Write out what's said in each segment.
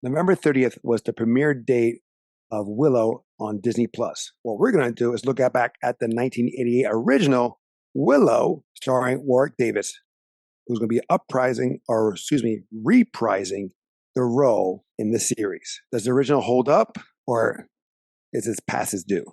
November 30th was the premiere date of Willow on Disney Plus. What we're going to do is look back at the 1988 original Willow, starring Warwick Davis, who's going to be reprising the role in the series. Does the original hold up, or is it past its due?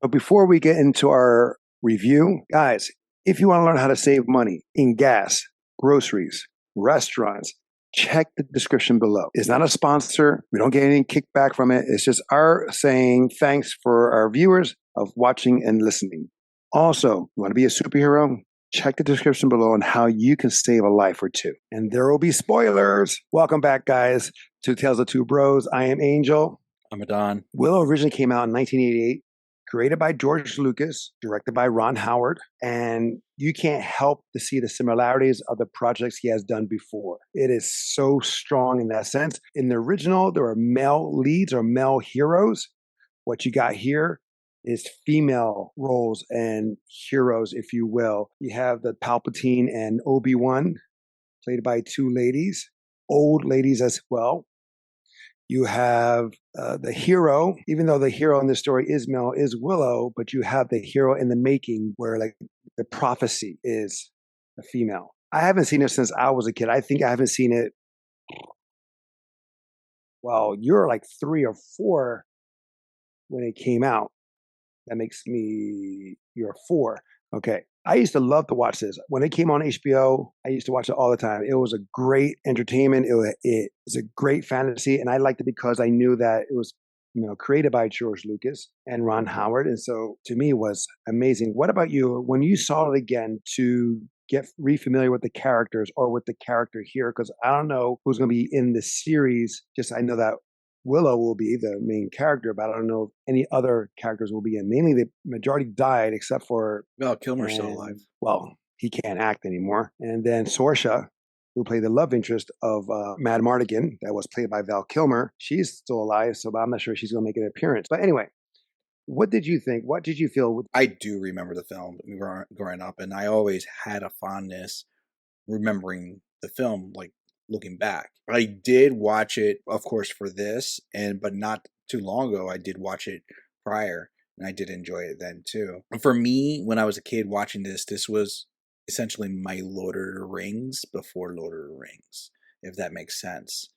But before we get into our review, guys, if you want to learn how to save money in gas, groceries, restaurants, check the description below. It's not a sponsor. We don't get any kickback from it. It's just our saying thanks for our viewers of watching and listening. Also, you want to be a superhero? Check the description below on how you can save a life or two. And there will be spoilers. Welcome back, guys, to Tales of Two Bros. I am Angel. I'm Adan. Willow originally came out in 1988. Created by George Lucas, directed by Ron Howard, and you can't help to see the similarities of the projects he has done before. It is so strong in that sense. In the original, there are male leads or male heroes. What you got here is female roles and heroes, if you will. You have the Palpatine and Obi-Wan, played by two ladies, old ladies as well. You have the hero, even though the hero in this story is male, is Willow, but you have the hero in the making where like the prophecy is a female. I haven't seen it since I was a kid. I think I haven't seen it. Well, you're like 3 or 4 when it came out. That makes me, you're 4. Okay. I used to love to watch this. When it came on HBO, I used to watch it all the time. It was a great entertainment. It was a great fantasy. And I liked it because I knew that it was, created by George Lucas and Ron Howard. And so to me, it was amazing. What about you? When you saw it again to get re-familiar with the characters or with the character here, because I don't know who's going to be in the series. Just I know that Willow will be the main character, but I don't know if any other characters will be in. Mainly the majority died except for Val Kilmer's still alive. Well, he can't act anymore. And then Saoirse, who played the love interest of Mad Mardigan, that was played by Val Kilmer, she's still alive, so I'm not sure she's going to make an appearance. But anyway, what did you think? What did you feel? I do remember the film growing up, and I always had a fondness remembering the film, like looking back. I did watch it, of course, for this, but not too long ago. I did watch it prior, and I did enjoy it then too. For me, when I was a kid watching this was essentially my Lord of the Rings before Lord of the Rings, if that makes sense.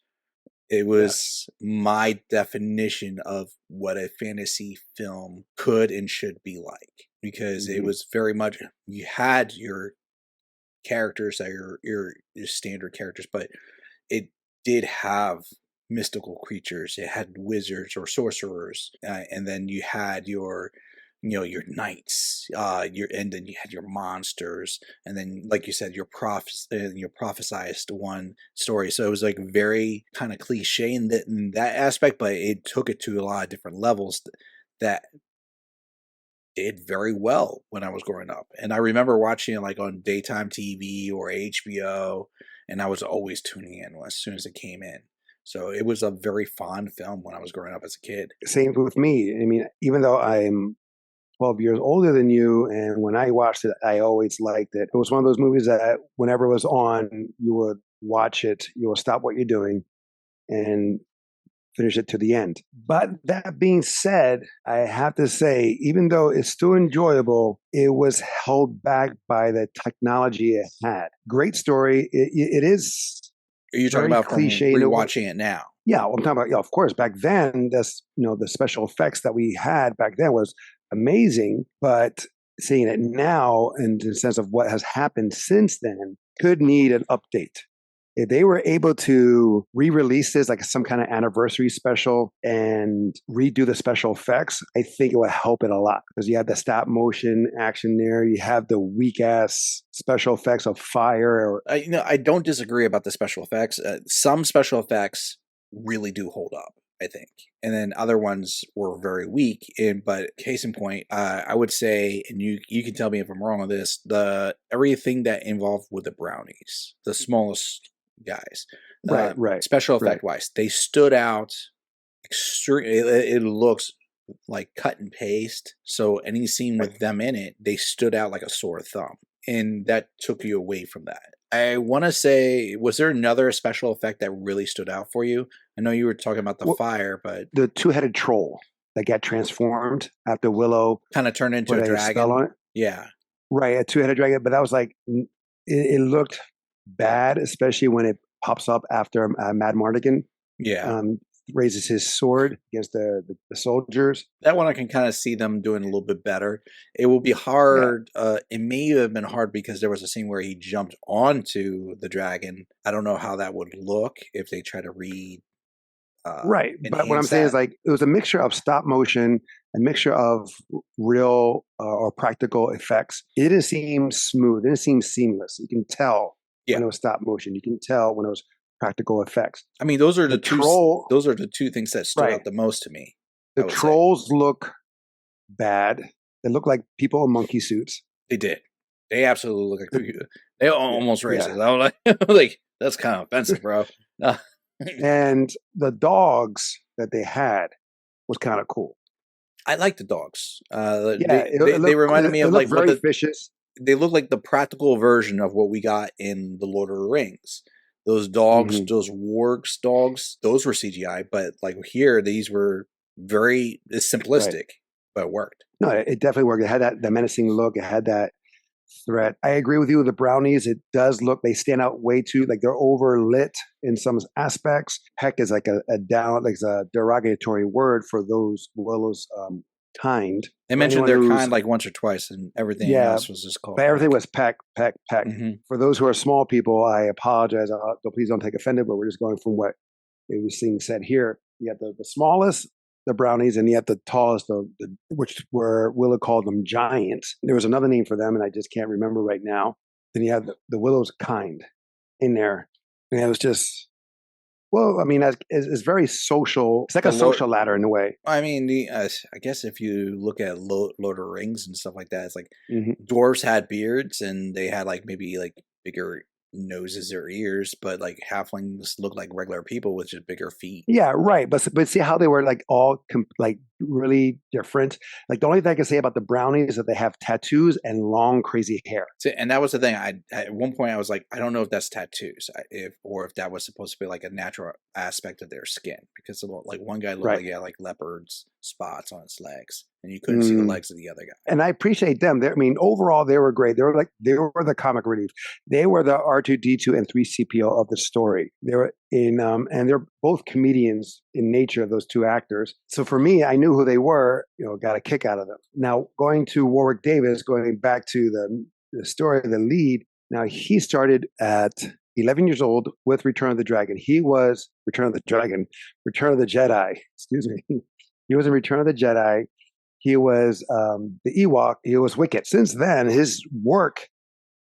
It was my definition of what a fantasy film could and should be like, because it was very much, you had your characters that are your standard characters, but it did have mystical creatures. It had wizards or sorcerers, and then you had your knights, and then you had your monsters, and then, like you said, your prophesized one story. So it was like very kind of cliche in that aspect, but it took it to a lot of different levels that did very well when I was growing up. And I remember watching it like on daytime TV or HBO, and I was always tuning in as soon as it came in. So it was a very fond film when I was growing up as a kid. Same with me. I mean, even though I'm 12 years older than you, and when I watched it, I always liked it. It was one of those movies that whenever it was on, you would watch it, you would stop what you're doing and finish it to the end. But that being said, I have to say, even though it's still enjoyable, it was held back by the technology it had. Great story. It is. Are you talking about cliche rewatching it now? Yeah, I'm talking about. Yeah, of course. Back then, that's the special effects that we had back then was amazing. But seeing it now, in the sense of what has happened since then, could need an update. If they were able to re-release this like some kind of anniversary special and redo the special effects, I think it would help it a lot, because you have the stop motion action there. You have the weak ass special effects of fire. I don't disagree about the special effects. Some special effects really do hold up, I think, and then other ones were very weak. But case in point, I would say, and you can tell me if I'm wrong on this, everything that involved with the brownies, the smallest guys, right, special effect wise, they stood out extremely. It looks like cut and paste, so any scene with them in it, they stood out like a sore thumb. and that took you away from that. I want to say, was there another special effect that really stood out for you? I know you were talking about the Well, fire, but the two-headed troll that got transformed after Willow kind of turned into put a a spell dragon. on it. Yeah, Right, a two-headed dragon, but that was like it looked bad, especially when it pops up after Mad Mardigan yeah. um, raises his sword against the soldiers. That one I can kind of see them doing a little bit better. It will be Yeah, hard. It may have been hard because there was a scene where he jumped onto the dragon. I don't know how that would look if they try to uh, right. But what I'm enhance saying is that. like it was a mixture of stop motion, a mixture of real or practical effects. It didn't seem smooth. It didn't seem seamless. You can tell when Yeah, it was stop motion. You can tell when it was practical effects. I mean those are The the troll, those are the two things that stood right? out the most to me. The I would say trolls look bad. They look like people in monkey suits. they did. They absolutely look The- like they yeah, almost yeah. racist. I was like, like that's kind of offensive, bro. Uh, And the dogs that they had was kind of cool. I like the dogs. Yeah, They reminded me it of looked like what very the vicious. they look like the practical version of what we got in the Lord of the Rings. Those dogs, Hmm. those wargs dogs, those were CGI, but like here, these were very it's Right. simplistic, but it worked. No, it definitely worked. It had that menacing look. It had that threat. I agree with you with the brownies. It does look, they stand out way too, like they're overlit in some aspects. Heck is like a down, like a derogatory word for those Willow's kind. They For mentioned anyone their who's, kind like once or twice, and everything yeah, else was just but called everything back. was peck, peck, peck. Hmm. For those who are small people, I apologize. Please don't take offended, but we're just going from what it was being said here. You have the smallest, the brownies, and yet the tallest, which were Willow called them giants. There was another name for them, and I just can't remember right now. Then you have the Willow's kind in there, and it was just well, I mean, it's very social. It's like The a Lord, social ladder in a way. I mean, I guess if you look at Lord of the Rings and stuff like that, it's like Hmm. dwarves had beards and they had like maybe like bigger noses or ears, but like halflings look like regular people with just bigger feet. Yeah, right. But see how they were like all like really different. Like the only thing I can say about the brownies is that they have tattoos and long crazy hair. So, and that was the thing. I at one point I was like, I don't know if that's tattoos, if or if that was supposed to be like a natural aspect of their skin, because like one guy looked Right. like he had like leopard's spots on his legs, and you couldn't see the Mm. legs of the other guy. And I appreciate them. I mean, overall, they were great. They were the comic relief. They were the R2D2 and 3CPO of the story. They were in, and they're both comedians in nature. Those two actors. So for me, I knew who they were. You know, got a kick out of them. Now going to Warwick Davis, going back to the story, the lead. Now he started at 11 years old with Return of the Dragon. He was Return of the Dragon, Return of the Jedi. Excuse me. He was in Return of the Jedi. He was the Ewok. He was Wicket. Since then, his work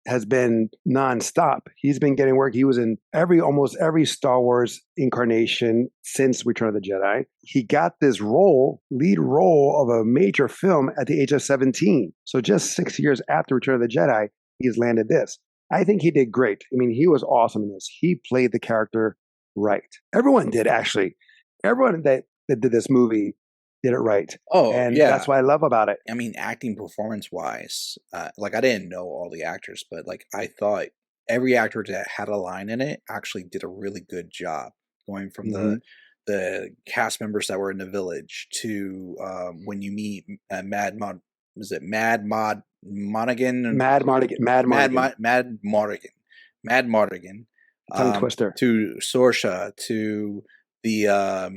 has been nonstop. He's been getting work. He was in almost every Star Wars incarnation since Return of the Jedi. He got this lead role of a major film at the age of 17. So just 6 years after Return of the Jedi, he's landed this. I think he did great. I mean, he was awesome in this. He played the character right. Everyone did, actually. Everyone that did this movie did it right. Oh And that's yeah, what I love about it. I mean, acting performance wise, like I didn't know all the actors, but like I thought every actor that had a line in it actually did a really good job. Going from Hmm. the cast members that were in the village to when you meet Mad Mod, was it Mad Mod Monaghan, Mad Mardigan, Mad Mardigan, Mad Mardigan, tongue twister. to Sorsha, to the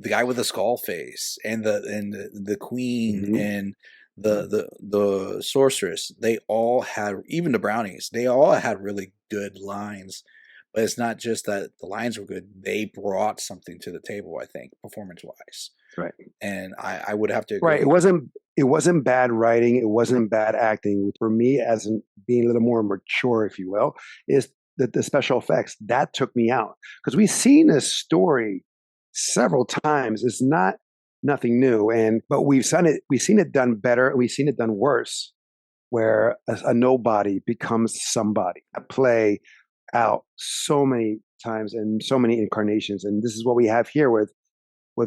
the guy with the skull face, and the queen, Hmm. and the sorceress. They all had, even the brownies. They all had really good lines. But it's not just that the lines were good; they brought something to the table. I think performance wise, Right. and I would have to Right. agree. It wasn't bad writing. It wasn't bad acting. For me, as in being a little more mature, if you will, is that the special effects that took me out because we've seen this story several times. It's not nothing new, but We've seen it done better. We've seen it done worse, where a nobody becomes somebody. A play out so many times and so many incarnations, and this is what we have here with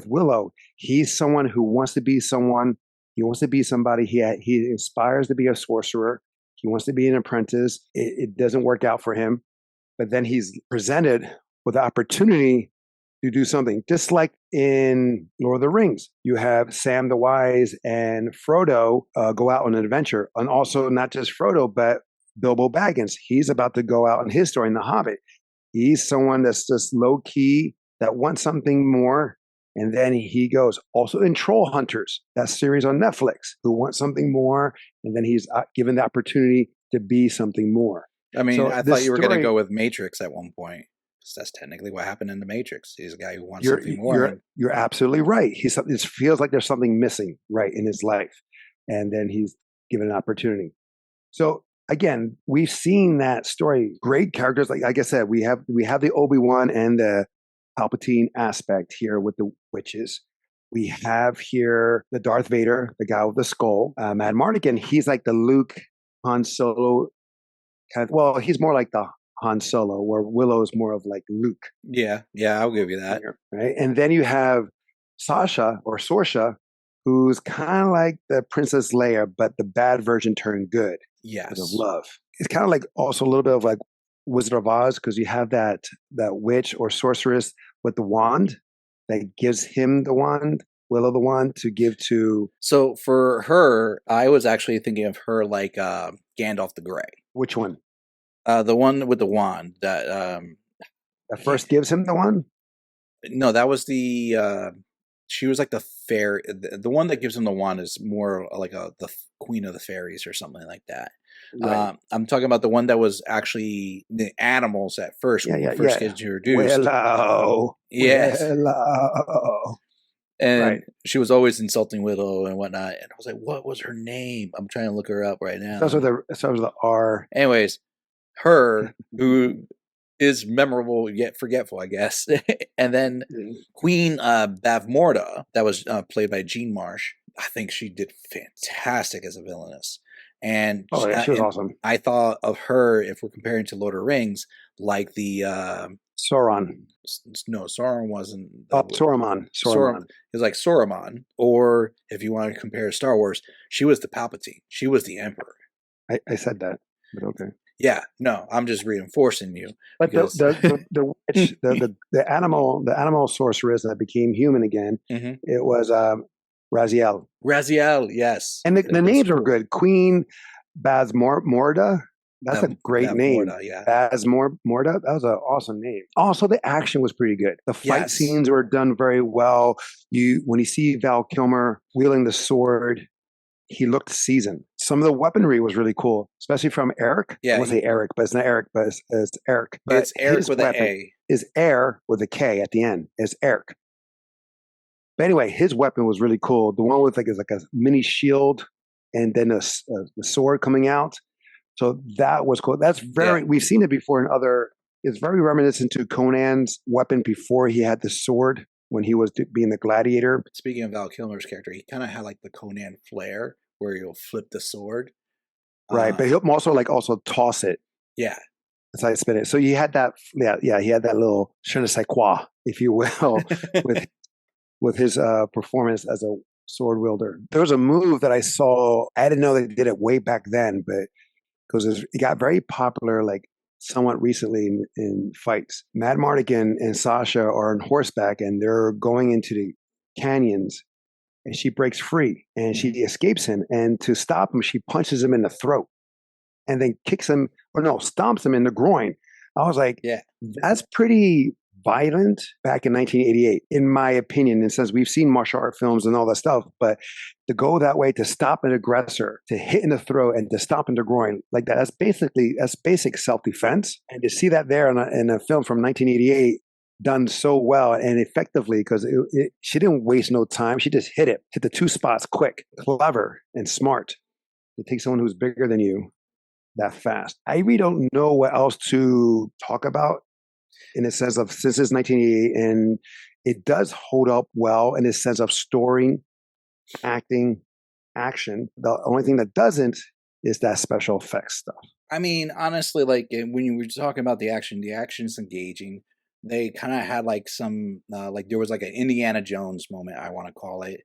Willow. He's someone who wants to be someone. He wants to be somebody. He inspires to be a sorcerer. He wants to be an apprentice. It doesn't work out for him, but then he's presented with the opportunity to do something. Just like in Lord of the Rings, you have Sam the Wise and Frodo go out on an adventure. And also not just Frodo, but Bilbo Baggins. He's about to go out on his story in The Hobbit. He's someone that's just low key, that wants something more. And then he goes also in Troll Hunters, that series on Netflix, who wants something more. And then he's given the opportunity to be something more. I mean, So I this thought you were going to story- go with Matrix at one point. 'Cause that's technically what happened in the Matrix. He's a guy who wants You're something more. you're absolutely right. It feels like there's something missing, right, in his life, and then he's given an opportunity. So again, we've seen that story. Great characters, like I said, we have the Obi-Wan and the Palpatine aspect here with the witches. We have here the Darth Vader, the guy with the skull. Mad Mardigan, he's like the Luke, Han Solo kind of. Well, he's more like the Han Solo, where Willow is more of like Luke. Yeah, I'll give you that. Right. And then you have Sasha or Sorsha, who's kind of like the Princess Leia, but the bad version turned good because of Yes. love. It's kind of like also a little bit of like Wizard of Oz, because you have that witch or sorceress with the wand that gives him the wand, Willow the wand, to give to. So for her, I was actually thinking of her like Gandalf the Grey. Which one? The one with the wand that That first gives him the wand? no, that was the she was like the fairy. The one that gives him the wand is more like the queen of the fairies or something like that. Right. I'm talking about the one that was actually the animals at first when it first gets introduced. Willow. Yes. Willow. And Right. she was always insulting Willow and whatnot. And I was like, what was her name? I'm trying to look her up right now. Those are the R. Anyways, her, who is memorable yet forgetful, I guess. And then Queen Bavmorda, that was played by Jean Marsh. I think she did fantastic as a villainess. And she was awesome. I thought of her, if we're comparing to Lord of the Rings, like the Sauron. no, Sauron wasn't. Saruman. It was like Saruman, or if you want to compare to Star Wars, she was the Palpatine. She was the Emperor. I said that, but okay. Yeah, no, I'm just reinforcing you. But because- the witch, the animal sorceress that became human again, Mhm. it was Raziel. Raziel, yes, And the names are good. Queen Bavmorda. That's a great name. Bavmorda, yeah. Bavmorda. That was an awesome name. Also, the action was pretty good. The fight Yes. scenes were done very well. When you see Val Kilmer wielding the sword, he looked seasoned. Some of the weaponry was really cool, especially from Eric. Yeah, I want to say Eric, but it's not Eric, but it's Eric. But It's Eric his with an weapon A. is Air with a K at the end. Is Eric. But anyway, his weapon was really cool. The one with like a mini shield and then the sword coming out. So that was cool. That's very. Yeah. We've seen it before in other. It's very reminiscent to Conan's weapon before he had the sword when he was being the gladiator. Speaking of Val Kilmer's character, he kind of had like the Conan flair, where he'll flip the sword. Right, but he'll also toss it. Yeah. That's how you spin it. So he had that, he had that little je ne sais quoi, if you will, with his performance as a sword wielder. There was a move that I saw. I didn't know they did it way back then, but because it got very popular, like somewhat recently in fights. Mad Mardigan and Sasha are on horseback, and they're going into the canyons. And she breaks free and she escapes him. And to stop him, she punches him in the throat and then stomps him in the groin. I was like, yeah, that's pretty violent back in 1988, in my opinion. And since we've seen martial art films and all that stuff, but to go that way, to stop an aggressor, to hit in the throat and to stomp in the groin like that, that's basic self-defense. And to see that there in a film from 1988, done so well and effectively, because she didn't waste no time. She just hit the two spots quick, clever and smart to take someone who's bigger than you that fast. I really don't know what else to talk about in the sense of, since it's 1988, and it does hold up well in the sense of story, acting, action. The only thing that doesn't is that special effects stuff. I mean, honestly, like when you were talking about the action's engaging. They kind of had like some, like there was like an Indiana Jones moment, I want to call it,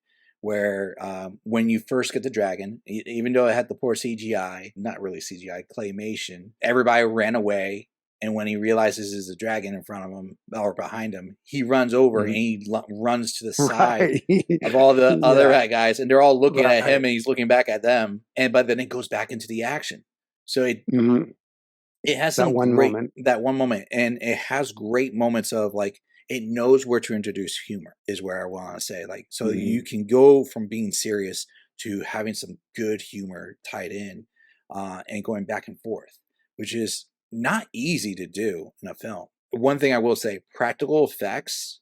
where when you first get the dragon, even though it had the poor CGI, not really CGI, claymation, everybody ran away. And when he realizes there's a dragon in front of him or behind him, he runs over and he runs to the side of all the other guys, and they're all looking at him, and he's looking back at them. But then it goes back into the action. So it has some that one moment, and it has great moments of like, it knows where to introduce humor, is where I want to say. Like, so you can go from being serious to having some good humor tied in, and going back and forth, which is not easy to do in a film. One thing I will say, practical effects,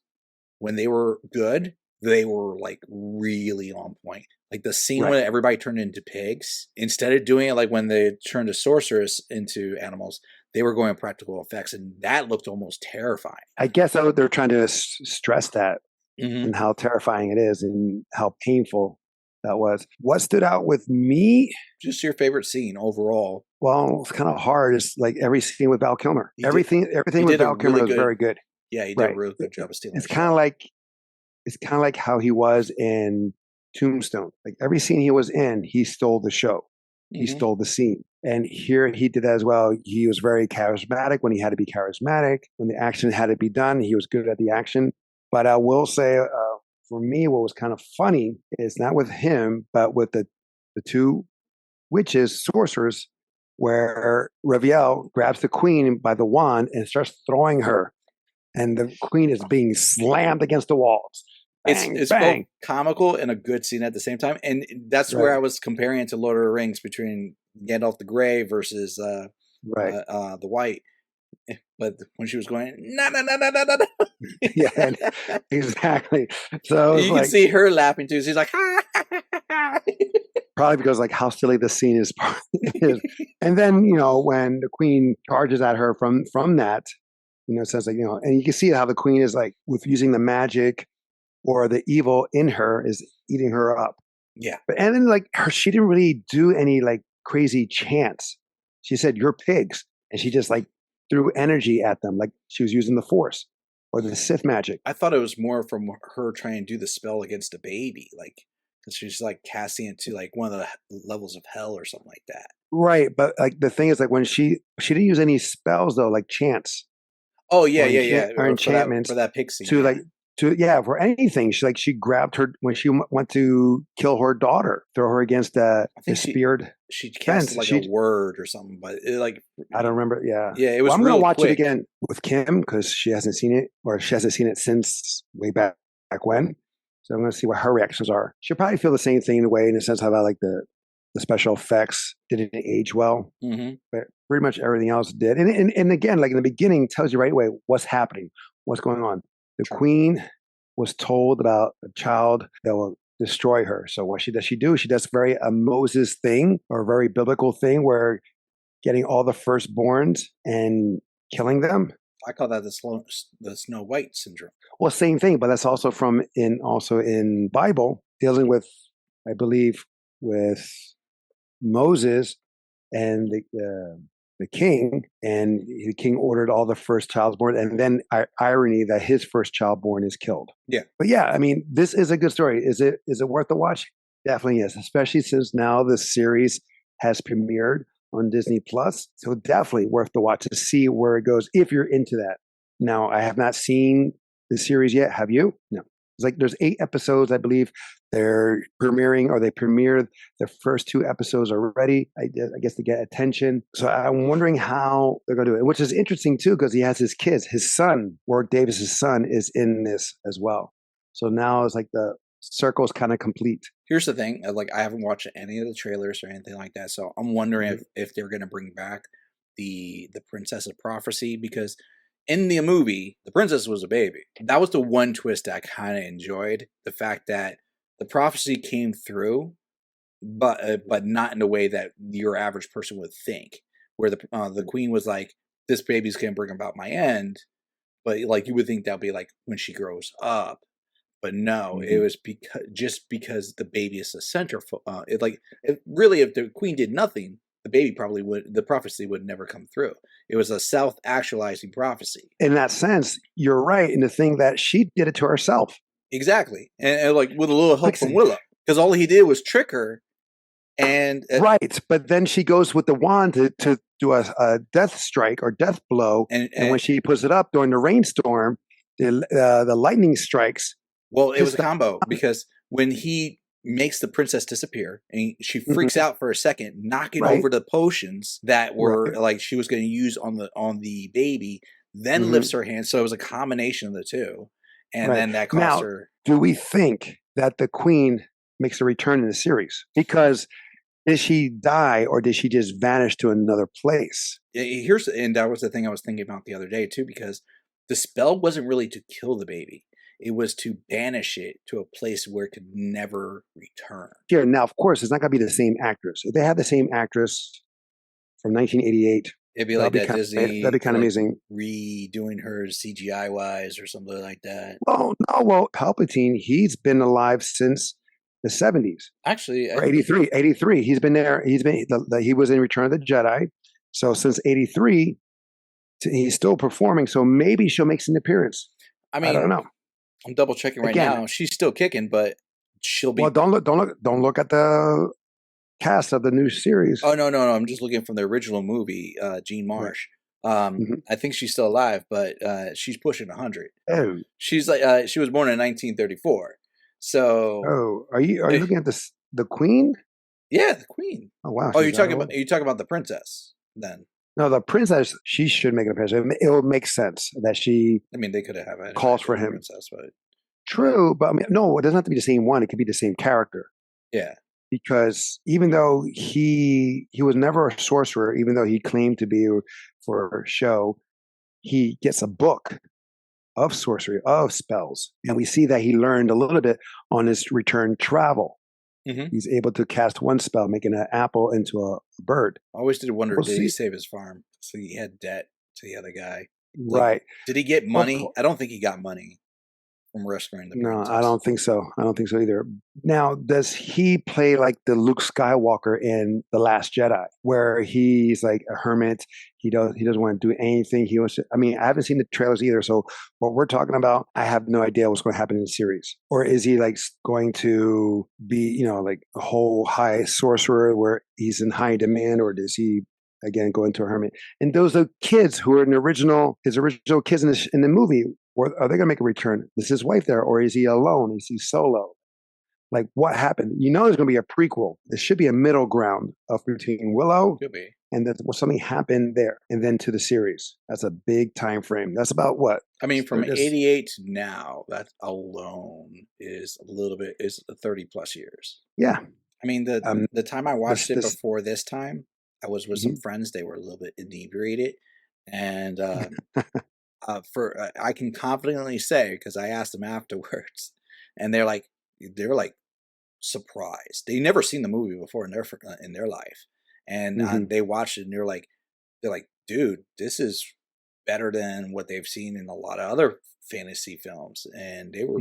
when they were good, they were like really on point. Like the scene when everybody turned into pigs, instead of doing it like when they turned a sorceress into animals, they were going practical effects, and that looked almost terrifying. I guess they're trying to stress that and how terrifying it is and how painful that was. What stood out with me? Just your favorite scene overall. Well, it's kind of hard. It's like every scene with Val Kilmer. Everything with Val Kilmer was very good. Yeah, he did a really good job of stealing. It's kind of like how he was in Tombstone. Like every scene he was in, he stole the show. He stole the scene. And here he did that as well. He was very charismatic when he had to be charismatic. When the action had to be done, he was good at the action. But I will say, for me, what was kind of funny is not with him, but with the two witches, sorcerers, where Raviel grabs the queen by the wand and starts throwing her. And the queen is being slammed against the walls. Bang, it's bang. both comical and a good scene at the same time. And that's where I was comparing it to Lord of the Rings, between Gandalf the Grey versus the White. But when she was going, no. Yeah, exactly. So you can see her laughing too. She's like, probably because like how silly the scene is. And then, when the queen charges at her from that, says like, and you can see how the queen is like, with using the magic or the evil in her is eating her up. Yeah. And then like she didn't really do any like crazy chants. She said, "You're pigs." And she just like threw energy at them. Like she was using the force or the Sith magic. I thought it was more from her trying to do the spell against a baby. Like, because she's like casting it to like one of the levels of hell or something like that. Right. But like the thing is like when she didn't use any spells though, like chants. Oh yeah. Or enchantments for that pig scene. For anything. She grabbed her when she went to kill her daughter, throw her against the speared. She cast like a word or something, but I don't remember. Yeah, it was. I'm going to watch it again with Kim because she hasn't seen it, or she hasn't seen it since way back when. So I'm going to see what her reactions are. She'll probably feel the same thing in a way, in the sense of how like the special effects didn't age well, but pretty much everything else did. And again, like in the beginning, tells you right away what's happening, what's going on. The queen was told about a child that will destroy her. So what does she do? She does very a Moses thing, or a very biblical thing, where getting all the firstborns and killing them. I call that the Snow White syndrome. Well, same thing, but that's also in Bible, dealing with, I believe, with Moses and the king, and the king ordered all the first child born, and then irony that his first child born is killed. Yeah. But yeah, I mean, this is a good story. Is it worth the watch? Definitely is, especially since now the series has premiered on Disney Plus. So definitely worth the watch to see where it goes if you're into that. Now, I have not seen the series yet. Have you? No. It's like there's 8 episodes, I believe. They're premiering, or they premiered the first 2 episodes already, I guess, to get attention. So I'm wondering how they're going to do it, which is interesting too, because he has his kids. His son, Warwick Davis' son, is in this as well. So now it's like the circle's kind of complete. Here's the thing. Like, I haven't watched any of the trailers or anything like that. So I'm wondering if they're going to bring back the Princess of Prophecy, because in the movie, the princess was a baby. That was the one twist I kind of enjoyed. The fact that the prophecy came through, but not in a way that your average person would think. Where the queen was like, "This baby's gonna bring about my end," but like you would think that'd be like when she grows up. But no, it was because the baby is the center. Really, if the queen did nothing, the prophecy would never come through. It was a self-actualizing prophecy. In that sense, you're right in the thing that she did it to herself. Exactly. And like with a little help from Willow. because all he did was trick her, and right. But then she goes with the wand to do a death strike or death blow, and when she puts it up during the rainstorm, the lightning strikes. Well, it was a combo because when he makes the princess disappear and she freaks out for a second, knocking over the potions that were like she was going to use on the baby, then lifts her hand. So it was a combination of the two, and then that cost her. Do we think that the queen makes a return in the series? Because did she die or did she just vanish to another place? And that was the thing I was thinking about the other day too, because the spell wasn't really to kill the baby. It was to banish it to a place where it could never return. Here, now, of course, it's not going to be the same actress. If they had the same actress from 1988, it'd be like that Disney. That'd be kind of amazing. Redoing her CGI wise or something like that. Well, no, well, Palpatine, he's been alive since the 70s. Actually, or 83. He's been there. He was in Return of the Jedi. So since 83, he's still performing. So maybe she'll make an appearance. I mean, I don't know. I'm double checking right now. She's still kicking, but she'll be. Well, don't look at the cast of the new series. Oh no! I'm just looking from the original movie, Jean Marsh. I think she's still alive, but she's pushing 100. Oh, she's like she was born in 1934. So, are you looking at the Queen? Yeah, the Queen. Oh wow! Oh, you're talking about the princess then. No, the princess, she should make an appearance. It will make sense that she. I mean, they could have had calls for him. Princess, but true, but I mean, no, it doesn't have to be the same one. It could be the same character. Yeah, because even though he was never a sorcerer, even though he claimed to be for show, he gets a book of sorcery, of spells, and we see that he learned a little bit on his return travel. He's able to cast one spell, making an apple into a bird. I always did wonder, did he save his farm? So he had debt to the other guy. Right. Did he get money? I don't think he got money from rescuing the princess. No, I don't think so. I don't think so either. Now, does he play like the Luke Skywalker in The Last Jedi, where he's like a hermit? He doesn't want to do anything. He wants to, I mean, I haven't seen the trailers either. So what we're talking about, I have no idea what's going to happen in the series. Or is he like going to be, like a whole high sorcerer where he's in high demand, or does he again go into a hermit? And those are kids who are in his original kids in the movie. Or are they going to make a return? Is his wife there, or is he alone? Is he solo? Like, what happened? There's going to be a prequel. There should be a middle ground between Willow and then something happened there, and then to the series. That's a big time frame. That's about what? I mean, from 88 to now, that alone is 30 plus years. Yeah. I mean, the time I watched it before this time, I was with some friends. They were a little bit inebriated, and I can confidently say, because I asked them afterwards, and they were like surprised. They never seen the movie before in their life, and they watched it and they're like, dude, this is better than what they've seen in a lot of other fantasy films, and they were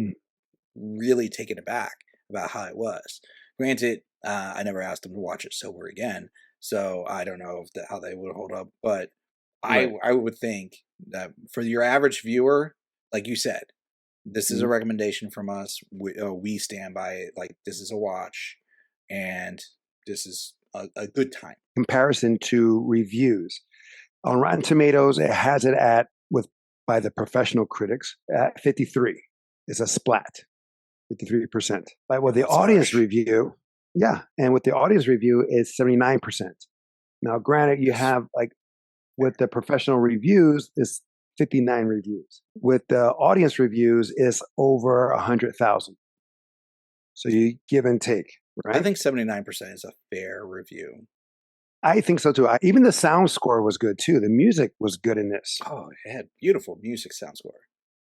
really taken aback about how it was. Granted, I never asked them to watch it sober again, so I don't know how they would hold up, but I would think that for your average viewer, like you said, this is a recommendation from us. We stand by it. Like, this is a watch, and this is a good time. Comparison to reviews on Rotten Tomatoes, it has it by the professional critics at 53. It's a splat, 53%. But with the audience review, and with the audience review, it's 79%. Now, granted, you have with the professional reviews, it's 59 reviews. With the audience reviews, it's over 100,000. So you give and take, right? I think 79% is a fair review. I think so too. Even the sound score was good too. The music was good in this. Oh, it had beautiful music sound score.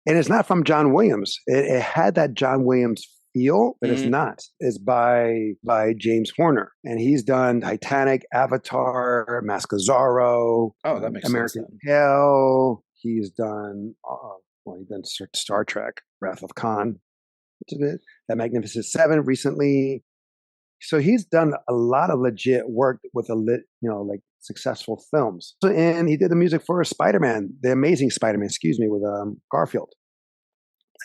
And it's not from John Williams. It had that John Williams feel, but it's not. It's by James Horner, and he's done Titanic, Avatar, Mask of Zorro, that makes American sense. Hell. He's done he's done Star Trek, Wrath of Khan, which is it. That Magnificent Seven recently. So he's done a lot of legit work with successful films. And he did the music for Spider-Man, the Amazing Spider-Man, with Garfield.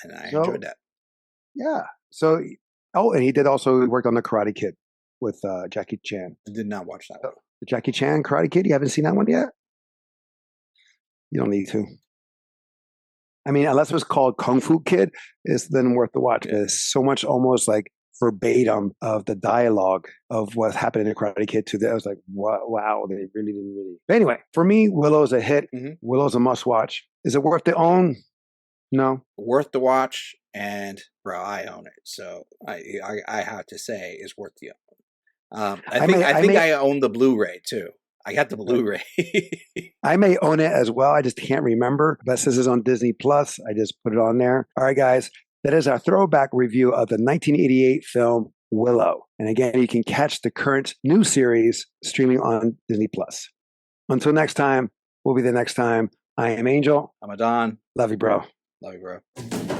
And I enjoyed that. Yeah. So Oh, and he did also work on the Karate Kid with Jackie Chan. I did not watch that one. The Jackie Chan Karate Kid. You haven't seen that one yet? You don't need to. I mean, unless it was called Kung Fu Kid, it's then worth the watch. Yeah. It's so much almost like verbatim of the dialogue of what's happening in Karate Kid to that. I was like, wow, they really didn't really. But anyway, for me, Willow's a hit. Willow's a must watch. Is it worth the own? No. Worth the watch, and bro, I own it, so I have to say it's worth the own. I think I own the Blu-ray too. I got the Blu-ray. I may own it as well. I just can't remember. But since it's on Disney Plus, I just put it on there. All right, guys. That is our throwback review of the 1988 film Willow. And again, you can catch the current new series streaming on Disney Plus. Until next time, will be the next time. I am Angel. I'm Adan. Love you, bro. Love you, bro.